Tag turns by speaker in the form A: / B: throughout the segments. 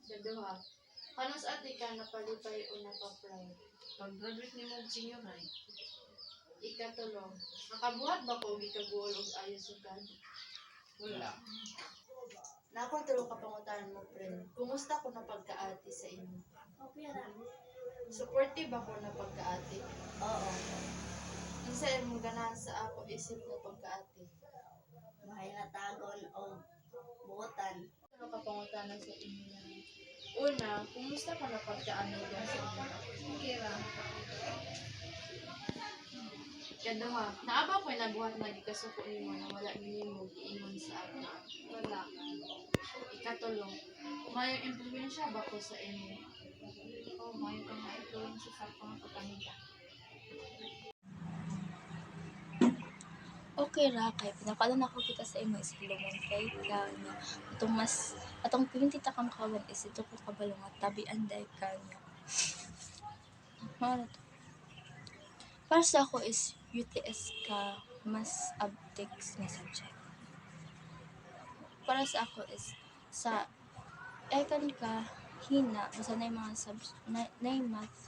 A: Kaduha. Kanus ati ka napalipay o napaply?
B: Pag-graduate ni mo senior high.
A: Ikatulong. Nakabuhat ba ko gikaguol og ayos sugad?
B: Wala.
A: Na akong tulong kapangutan mo, friend. Kumusta ko na pagkaati sa inyo?
C: Okay lang.
A: Supportive ako na pagkaati.
C: Oo.
A: Ang sa imong ganahan sa ako isip mo pagkaati.
C: Mahilatagon o buotan.
A: Ano kapangutan sa inyo na? Una, kumusta ka na pagkaano sa inyo?
B: Okay ra.
A: Kaduha, naaba ko nabuhat na gikasuko nimo na wala nimo giingon sa ako.
B: Wala.
A: Ikatulong, mayong impluwensya ba ko sa inyo?
B: Oh, may kang ma-influence sa akong pagkanita.
D: Okay ra kay pinakalan ako kita sa imo is hilumon kay kanya atong pinti ta kang kawan is ito ko kabalong at tabian day kanya. Mao na to. Para sa ako is UTS ka mas abtiks nga subject. Para sa ako is sa econ ka hina basta na mga math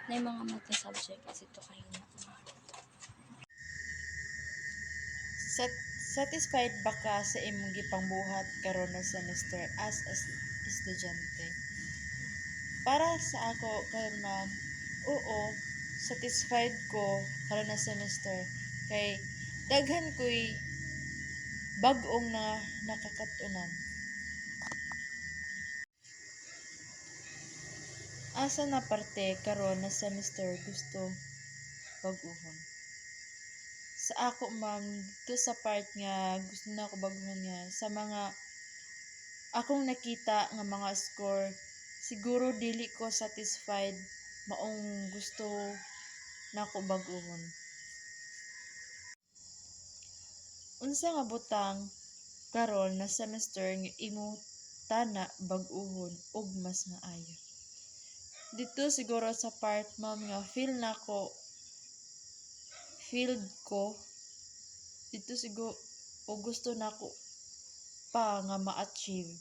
D: na mga math na subject is ito ka hina.
E: Satisfied ba ka sa imong gipangbuhat karon nga semester as estudyante? Para sa ako karon ma'am, oo, satisfied ko karon nga semester kay daghan ko'y bag-ong na nakakatunan. Asa na parte karon nga semester gusto bag-ohon? Sa ako ma'am, dito sa part nga gusto na ako baguhan nga sa mga akong nakita nga mga score, siguro dili ko satisfied maong gusto na ako baguhon. Unsa nga butang karon na semester nga imo tana bag-ohon ug mas maayo? Dito siguro sa part ma'am nga feel ko dito siguro o gusto na ko pa nga ma-achieve.